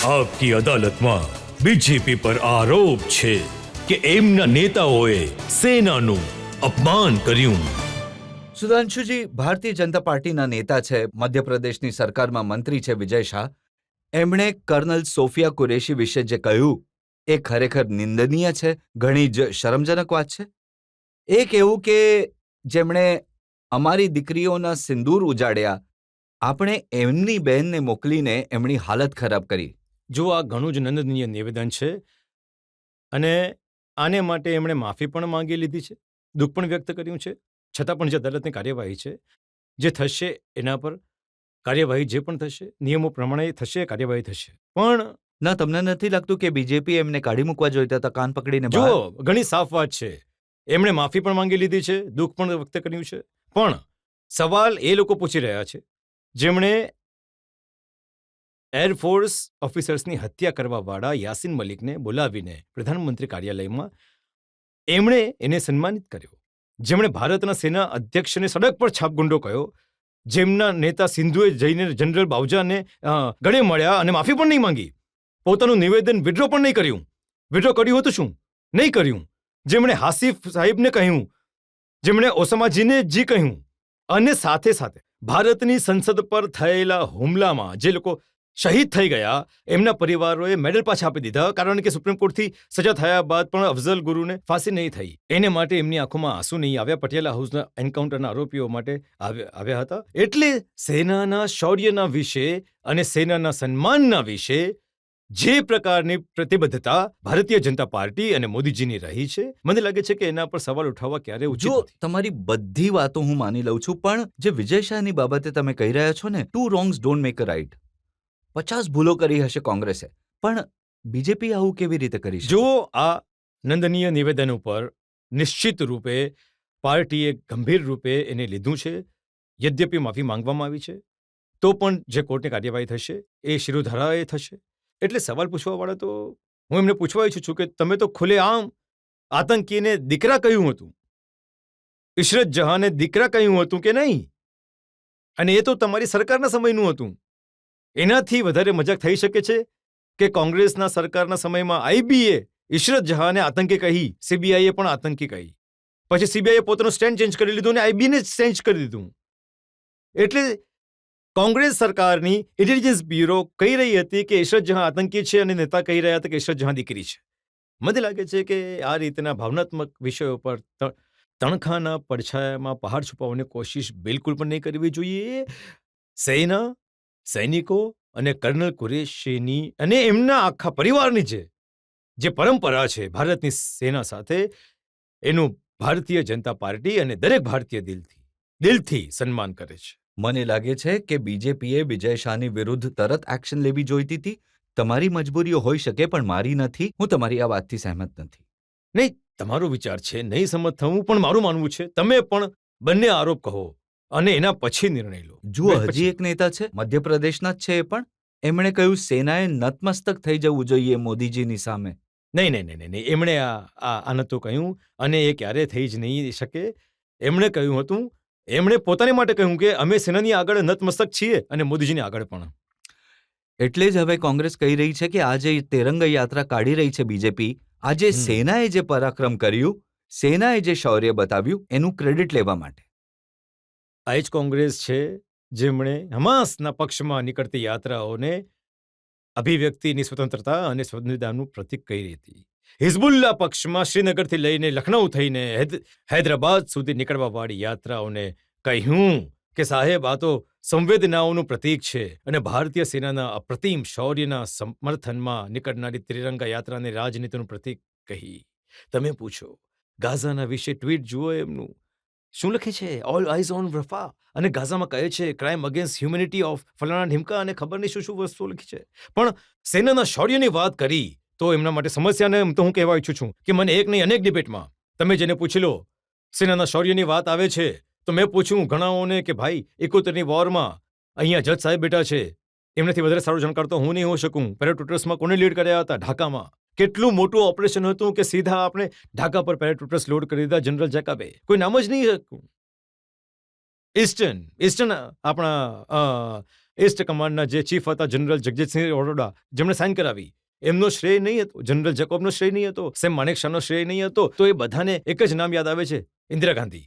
આપકી અદાલતમાં બીજેપી પર આરોપ છે કે એમના નેતાઓએ સેનાનું અપમાન કર્યું. સુધાંશુજી ભારતીય જનતા પાર્ટીના નેતા છે, મધ્યપ્રદેશની સરકારમાં મંત્રી છે વિજય શાહ. એમણે કર્નલ સોફિયા કુરેશી વિશે જે કહ્યું એ ખરેખર નિંદનીય છે, ઘણી જ શરમજનક વાત છે. એક એવું કે જેમણે અમારી દીકરીઓના સિંદૂર ઉજાડ્યા, આપણે એમની બહેનને મોકલીને એમની હાલત ખરાબ કરી. જો આ ઘણું જ નંદનીય નિવેદન છે અને આને માટે એમણે માફી પણ માંગી લીધી છે, દુઃખ પણ વ્યક્ત કર્યું છે. છતાં પણ જે અદાલતની કાર્યવાહી છે, જે થશે એના પર કાર્યવાહી જે પણ થશે નિયમો પ્રમાણે થશે, કાર્યવાહી થશે. પણ ના, તમને નથી લાગતું કે બીજેપી એમને કાઢી મૂકવા જોઈતા હતા કાન પકડીને બહાર? જુઓ, ઘણી સાફ વાત છે. એમણે માફી પણ માંગી લીધી છે, દુઃખ પણ વ્યક્ત કર્યું છે. પણ સવાલ એ લોકો પૂછી રહ્યા છે જેમણે એરફોર્સ ઓફિસર્સની હત્યા કરવાવાળા યાસીન મલિકને બોલાવીને પ્રધાનમંત્રી કાર્યાલયમાં એમણે એને સન્માનિત કર્યો, જેમણે ભારતના સેના અધ્યક્ષને સડક પર છાપગુંડો કહ્યો, જેમના નેતા સિંધુએ જઈને જનરલ બાવજાને ગળે મળ્યા અને માફી પણ નહીં માંગી, પોતાનું નિવેદન વિડ્રો પણ નહીં કર્યું. વિડ્રો કર્યું હતું શું? નહીં કર્યું. જેમણે હાસિફ સાહેબને કહ્યું, જેમણે ઓસામાજીને જી કહ્યું, અને સાથે સાથે ભારતની સંસદ પર થયેલા હુમલામાં જે લોકો શહીદ થઈ ગયા એમના પરિવારોએ મેડલ પાછા આપી દીધા, કારણ કે સુપ્રીમ કોર્ટથી સજા થયા બાદ પણ અફઝલ ગુરુને ફાંસી નહીં થઈ. એને માટે એમની આંખોમાં આંસુ નહીં આવ્યા. પટિયાલા હાઉસના એન્કાઉન્ટરના આરોપીઓ માટે આવ્યા હતા. એટલે સેનાના શૌર્યના વિશે અને સેનાના સન્માનના વિશે જે પ્રકારની પ્રતિબદ્ધતા ભારતીય જનતા પાર્ટી અને મોદીજીની રહી છે, મને લાગે છે કે એના પર સવાલ ઉઠાવવા ક્યારે ઉચિત જો નથી. તમારી બધી વાતો હું માની લઉં છું, પણ જે વિજય શાહની બાબતે તમે કહી રહ્યા છો ને, 2 wrongs don't make a right. 50 ભૂલો કરી હશે કોંગ્રેસે, પણ બીજેપી આવું કેવી રીતે કરી શકે? જો આ નંદનીય નિવેદન ઉપર નિશ્ચિત રૂપે પાર્ટીએ ગંભીર રૂપે એને લીધું છે, યદ્યપि માફી માંગવામાં આવી છે, તો પણ જે કોર્ટની કાર્યવાહી થશે એ શિરોધારાએ થશે. એટલે સવાલ પૂછવાવાળા તો હું એમને પૂછવા ઈચ્છું છું કે તમે તો ખુલ્લેઆમ આતંકીને દીકરા કહ્યું હતું, ઇશરત જહાંને દીકરા કહ્યું હતું કે નહીં? અને એ તો તમારી સરકારના સમયનું હતું. એનાથી વધારે મજાક થઈ શકે છે કે કોંગ્રેસના સરકારના સમયમાં આઈબીએ ઇશરત જહાંને આતંકી કહી, સીબીઆઈએ પણ આતંકી કહી, પછી સીબીઆઈએ પોતાનું સ્ટેન્ડ ચેન્જ કરી લીધું અને આઈબીને ચેન્જ કરી દીધું. એટલે કોંગ્રેસ સરકારની ઇન્ટેલિજન્સ બ્યુરો કહી રહી હતી કે ઇશરત જહાં આતંકી છે અને નેતા કહી રહ્યા હતા કે ઇશરત જહાં દીકરી છે. મને લાગે છે કે આ રીતના ભાવનાત્મક વિષયો પર તણખાના પડછાયામાં પહાડ છુપાવવાની કોશિશ બિલકુલ પણ નહીં કરવી જોઈએ. સેના, સૈનિકો અને કર્નલ કુરેશીની અને એમના આખા પરિવારની જે પરંપરા છે ભારતની સેના સાથે, એનું ભારતીય જનતા પાર્ટી અને દરેક ભારતીય દિલથી સન્માન કરે છે. મને લાગે છે કે બીજેપીએ વિજય શાહની વિરુદ્ધ તરત એક્શન લેવી જોઈતી હતી. તમારી મજબૂરીઓ હોઈ શકે, પણ મારી નથી. હું તમારી આ વાતથી સહેમત નથી. નહીં, તમારો વિચાર છે, નહીં સંમત થવું, પણ મારું માનવું છે તમે પણ બંને આરોપ કહો અને એના પછી નિર્ણય લો. જુઓ, હજી એક નેતા છે, મધ્યપ્રદેશના જ છે એ પણ. એમણે કહ્યું સેનાએ નતમસ્તક થઈ જવું જોઈએ મોદીજીની સામે. નહીં, એમણે આ નહોતું કહ્યું અને એ ક્યારે થઈ જ નહીં શકે. એમણે કહ્યું હતું, એમણે પોતાની માટે કહ્યું કે અમે સેનાની આગળ નતમસ્તક છીએ અને મોદીજીની આગળ પણ. એટલે જ હવે કોંગ્રેસ કહી રહી છે કે આજે તિરંગા યાત્રા કાઢી રહી છે બીજેપી. આજે સેનાએ જે પરાક્રમ કર્યું, સેનાએ જે શૌર્ય બતાવ્યું, એનું ક્રેડિટ લેવા માટે. આ જ કોંગ્રેસ છે જેમણે હમાસના પક્ષમાં નીકળતી યાત્રાઓને અભિવ્યક્તિની સ્વતંત્રતા અને સંવિધાનનું પ્રતીક કહી હતી. હિઝબુલ્લા પક્ષમાં શ્રીનગરથી લઈને લખનઉ થઈને હૈદરાબાદ સુધી નીકળવાવાળી યાત્રાઓને કહ્યું કે સાહેબ, આ તો સંવેદનાઓનું પ્રતીક છે અને ભારતીય સેનાના અપ્રતિમ શૌર્યના સમર્થનમાં નીકળનારી ત્રિરંગા યાત્રાને રાજનીતિનું પ્રતીક કહી. તમે પૂછો, ગાઝાના વિશે ટ્વીટ જુઓ એમનું શું લખે છે, ઓલ આઈઝ ઓન રફા, અને ગાઝામાં કહે છે ક્રાઇમ અગેન્સ્ટ હ્યુમેનિટી ઓફ ફલાણા ઢીમકા અને ખબર નહીં શું વસ્તુઓ લખી છે. પણ સેનાના શૌર્યની વાત કરી તો એમના માટે સમસ્યાને તો હું કહેવા ઈચ્છું છું કે મને એક નહીં અનેક ડિબેટમાં તમે જેને પૂછી લો, સેનાના શૌર્યની વાત આવે છે તો મેં પૂછ્યું ઘણાઓને કે ભાઈ 71ની વોરમાં અહીંયા જજ સાહેબ બેઠા છે, એમનાથી વધારે સારું જાણકાર તો હું નહીં હોઈ શકું. પેરાટ્રુટર્સમાં કોને લીડ કર્યા હતા? ઢાકામાં. કેટલું મોટું ઓપરેશન હતું કે સીધા આપણે ઢાકા પર પેરાટ્રુટર્સ લોડ કરી દીધા, જનરલ જેકાબે. કોઈ નામ જ નહીં. ઈસ્ટર્ન આપણા ઈસ્ટ કમાન્ડના જે ચીફ હતા જનરલ જગજીતસિંહ અરોડા, જેમણે સાઇન કરાવી, એમનો શ્રેય નહીં હતો, જનરલ જેકોબનો શ્રેય નહીં હતો, સેમ માણેકશાહનો શ્રેય નહીં હતો. તો એ બધાને એક જ નામ યાદ આવે છે, ઇન્દિરા ગાંધી.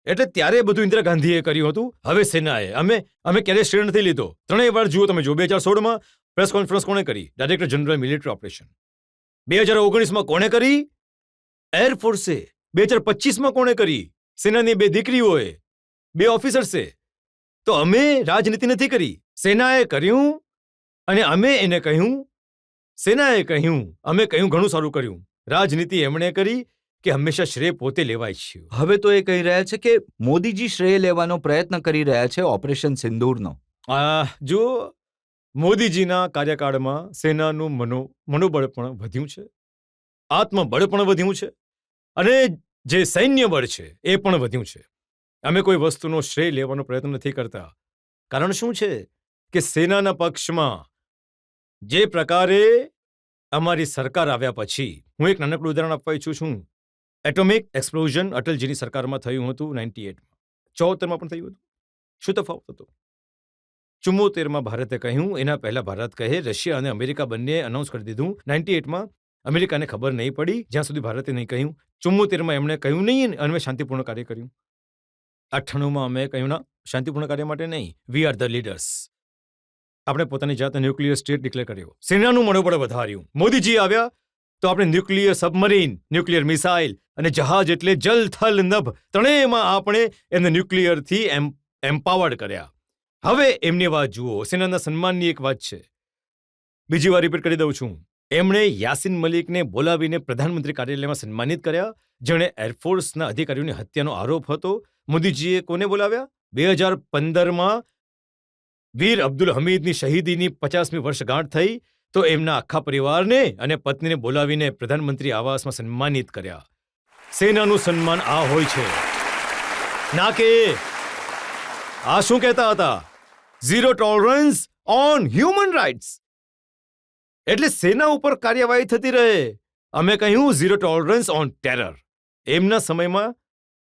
એટલે ત્યારે બધું ઇન્દિરા ગાંધીએ કર્યું હતું. હવે સેનાએ અમે ક્યારેય શ્રેય નથી લીધો. 3 વાર જુઓ તમે, 2016માં પ્રેસ કોન્ફરન્સ કોણે કરી? Director general military operation. 2019માં કોણે કરી? એરફોર્સે. 2025માં કોણે કરી? સેનાની 2 દીકરીઓએ, 2 ઓફિસર્સે. તો અમે રાજનીતિ નથી કરી, સેનાએ કર્યું. અને અમે એને કહ્યું, સેનાએ કહ્યું, અમે કહ્યું ઘણું સારું કર્યું. રાજનીતિ એમણે કરી કે હંમેશા શ્રેય પોતે લેવાય છે. હવે તો એ કહી રહ્યા છે કે મોદીજી શ્રેય લેવાનો પ્રયત્ન કરી રહ્યા છે ઓપરેશન સિંદૂરનો. જો મોદીજીના કાર્યકાળમાં સેનાનું મનોબળ પણ વધ્યું છે, આત્મબળ પણ વધ્યું છે, અને જે સૈન્ય બળ છે એ પણ વધ્યું છે. અમે કોઈ વસ્તુનો શ્રેય લેવાનો પ્રયત્ન નથી કરતા. કારણ શું છે કે સેનાના પક્ષમાં જે પ્રકારે અમારી સરકાર આવ્યા પછી, હું એક નાનકડું ઉદાહરણ આપવા ઈચ્છું છું. એટોમિક એક્સપ્લોઝન અટલજીની સરકારમાં થયું હતું 98માં, 74માં પણ થયું હતું. શું તફાવત હતો? 74માં ભારતે કહ્યું, એના પહેલા ભારત કહે, રશિયા અને અમેરિકા બંને અનાઉન્સ કરી દીધું. 98માં અમેરિકાને ખબર નહીં પડી જ્યાં સુધી ભારતે નહીં કહ્યું. 74માં એમણે કહ્યું નહીં અને અમે શાંતિપૂર્ણ કાર્ય કર્યું. 98માં અમે કહ્યું ના, શાંતિપૂર્ણ કાર્ય માટે નહીં, વી આર ધ લીડર્સ. આપણે પોતાની જાતને ન્યુક્લિયર સ્ટેટ ડિક્લેર કર્યો, સેનાનું મનોબળ વધાર્યું. મોદીજી આવ્યા તો આપણે ન્યુક્લિયર સબમરીન, ન્યુક્લિયર મિસાઇલ અને જહાજ એટલે જલ થલ નભ ત્રણેયમાં આપણે એમને ન્યુક્લિયરથી એમ્પાવર્ડ કર્યા. હવે એમની વાત જુઓ, સેનાના સન્માનની એક વાત છે, બીજી વાર રિપીટ કરી દઉં છું. એમણે યાસીન મલિકને બોલાવીને પ્રધાનમંત્રી કાર્યાલયમાં સન્માનિત કર્યા, જેણે એરફોર્સના અધિકારીઓની હત્યાનો આરોપ હતો. મોદીજીએ કોને બોલાવ્યા? 2015માં વીર અબ્દુલ હમીદની શહીદીની 50મી વર્ષગાંઠ થઈ, તો એમના આખા પરિવારને અને પત્નીને બોલાવીને પ્રધાનમંત્રી આવાસમાં સન્માનિત કર્યા. સેનાનું સન્માન આ હોય છે, ના કે આ શું કહેતા હતા? Zero tolerance on human rights. એટલે સેના ઉપર કાર્યવાહી થતી રહે. અમે કહ્યું ઝીરો ટોલરન્સ ઓન ટેરર. એમના સમયમાં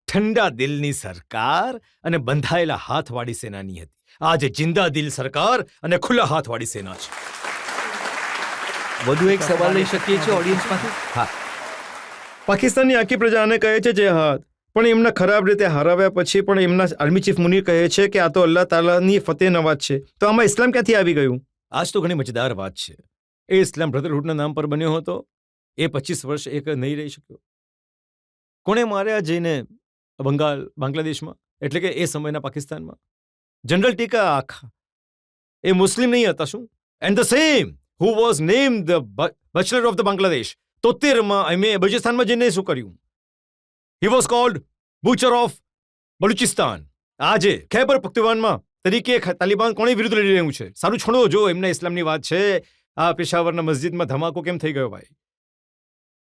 ઠંડા દિલની સરકાર અને બંધાયેલા હાથવાળી સેનાની હતી. આજે જિંદા દિલ સરકાર અને ખુલ્લા હાથવાળી સેના છે. વધુ એક સવાલ લઈ શકીએ છીએ ઓડિયન્સમાંથી? હા. પાકિસ્તાનની આખી પ્રજાને કહે છે જેહાદ, પણ એમના ખરાબ રીતે હરાવ્યા પછી પણ એમના આર્મી ચીફ મુનીર કહે છે કે આ તો અલ્લાહ તાલાની ફતેહ નવાજ છે. તો આમાં ઇસ્લામ ક્યાંથી આવી ગયું? આજ તો ઘણી મજેદાર વાત છે. એ ઇસ્લામ બ્રધરહુડના નામ પર બન્યો હતો, એ 25 વર્ષ એક નહીં રહી શક્યો. કોણે માર્યા જઈને બાંગ્લાદેશમાં, એટલે કે એ સમયના પાકિસ્તાનમાં? જનરલ ટીકા આખા એ મુસ્લિમ નહીં હતા શું? And the same who was named the bachelor of the Bangladesh, 73માં અમે બલુચિસ્તાનમાં જઈને શું કર્યું? He was called butcher of Balochistan. આજે ખૈબર પખ્તુનખ્વા તરીકે તાલિબાન કોની વિરુદ્ધ લડી રહ્યું છે? સારું છોડો, જો એમના ઇસ્લામની વાત છે. આ પેશાવરના મસ્જિદમાં ધમાકો કેમ થઈ ગયો ભાઈ?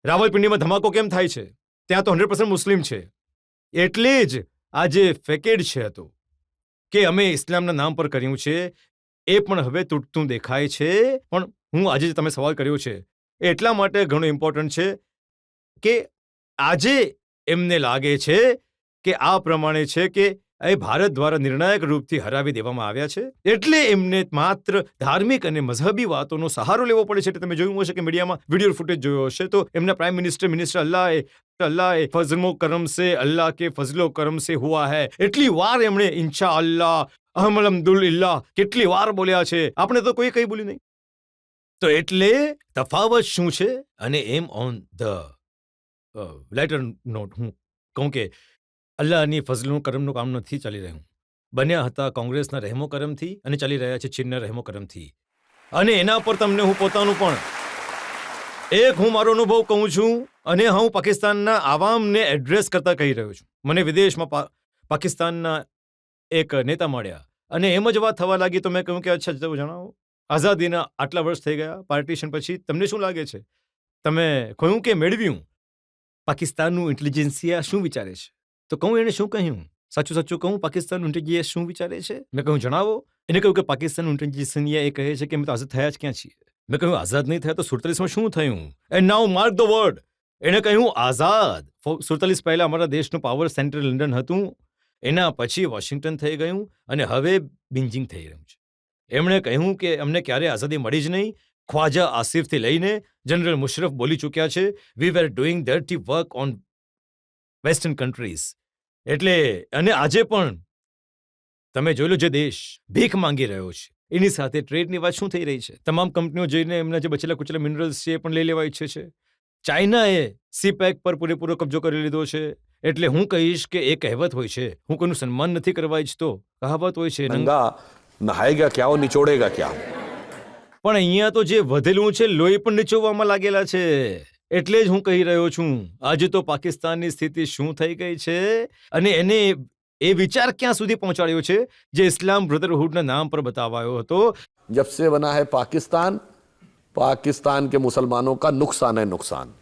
રાવલપિંડીમાં ધમાકો કેમ થાય છે? ત્યાં તો 100% મુસ્લિમ છે. એટલે જ આજે ફેકેડ છે હતો કે અમે ઇસ્લામના નામ પર કર્યું છે, એ પણ હવે તૂટતું દેખાય છે. પણ હું આજે જે તમે સવાલ કર્યો છે એટલા માટે ઘણું ઇમ્પોર્ટન્ટ છે કે આજે એમને લાગે છે કે આ પ્રમાણે છે કે એ ભારત દ્વારા નિર્ણાયક રૂપથી હરાવી દેવામાં આવ્યા છે, એટલે એમને માત્ર ધાર્મિક અને મઝહબી વાતોનો સહારો લેવો પડે છે. એટલે તમે જોયું હશે કે મીડિયામાં વિડીયો ફૂટેજ જોયો હશે, તો એમના પ્રાઇમ મિનિસ્ટર અલ્લાહ ફઝલો કરમ સે, અલ્લાહ કે ફઝલો કરમ સે હુઆ હૈ, એટલી વાર એમણે ઇન્શા અલ્લાહ, અહમદુલિલ્લાહ કેટલી વાર બોલ્યા છે. આપણે તો કોઈ કંઈ બોલ્યું નહીં. તો એટલે તફાવત શું છે? અને એમ ઓન ધ લાઇટર નોટ હું કહું કે અલ્લાહની ફઝલનું કરમનું કામ નથી ચાલી રહ્યું. બન્યા હતા કોંગ્રેસના રહેમો કરમથી અને ચાલી રહ્યા છે ચીનના રહેમો કરમથી. અને એના પર તમને હું પોતાનું પણ હું મારો અનુભવ કહું છું, અને હું પાકિસ્તાનના આવામને એડ્રેસ કરતા કહી રહ્યો છું. મને વિદેશમાં પાકિસ્તાનના એક નેતા મળ્યા અને એમ જ વાત થવા લાગી, તો મેં કહ્યું કે અચ્છા જણાવો, આઝાદીના આટલા વર્ષ થઈ ગયા પાર્ટીશન પછી, તમને શું લાગે છે? તમે કહ્યું કે મેળવ્યું. પાકિસ્તાનનું ઇન્ટેલિજન્સિયા શું વિચારે છે? તો કહું એણે શું કહ્યું? સાચું કહું, પાકિસ્તાનનું ઇન્ટેલિજન્સ શું વિચારે છે? મેં કહ્યું જણાવો. એને કહ્યું કે પાકિસ્તાનનું ઇન્ટેલિજન્સિયા એ કહે છે કે અમે તો આઝાદ થયા જ ક્યાં છીએ. મેં કહ્યું આઝાદ નહીં થયા તો 47માં શું થયું? And now mark the word. એણે કહ્યું આઝાદ 47 પહેલા અમારા દેશનું પાવર સેન્ટર લંડન હતું, એના પછી વોશિંગ્ટન થઈ ગયું અને હવે બિન્જિંગ થઈ રહ્યું છે. એમણે કહ્યું કે અમને ક્યારે આઝાદી મળી જ નહીં. ખ્વાજા આસિફથી લઈને જનરલ મુશરફ બોલી ચૂક્યા છે, we were doing dirty work on western countries. એટલે અને આજે પણ તમે જોઈ લો, જે દેશ ભીખ માંગી રહ્યો છે એની સાથે ટ્રેડની વાત શું થઈ રહી છે. તમામ કંપનીઓ જઈને એમના જે બચેલા કુચેલા મિનરલ્સ છે એ પણ લઈ લેવા ઈચ્છે છે. ચાઇનાએ સીપેક પર પૂરેપૂરો કબજો કરી લીધો છે. એટલે હું કહીશ કે એ કહેવત હોય છે, હું કોઈનું સન્માન નથી કરવા ઈચ્છતો, કહાવત હોય છે, नंगा नहाएगा क्या और निचोड़ेगा क्या. પણ અહીંયા તો જે વધેલું છે લોહી પણ નીચોવવામાં લાગેલા છે. એટલે જ હું કહી રહ્યો છું, આજે તો પાકિસ્તાનની સ્થિતિ શું થઈ ગઈ છે અને એને એ વિચાર ક્યાં સુધી પહોંચાડ્યો છે જે ઇસ્લામ બ્રધરહુડના નામ પર બતાવાયો હતો. जब से बना है पाकिस्तान, पाकिस्तान के मुसलमानों का नुकसान है नुकसान.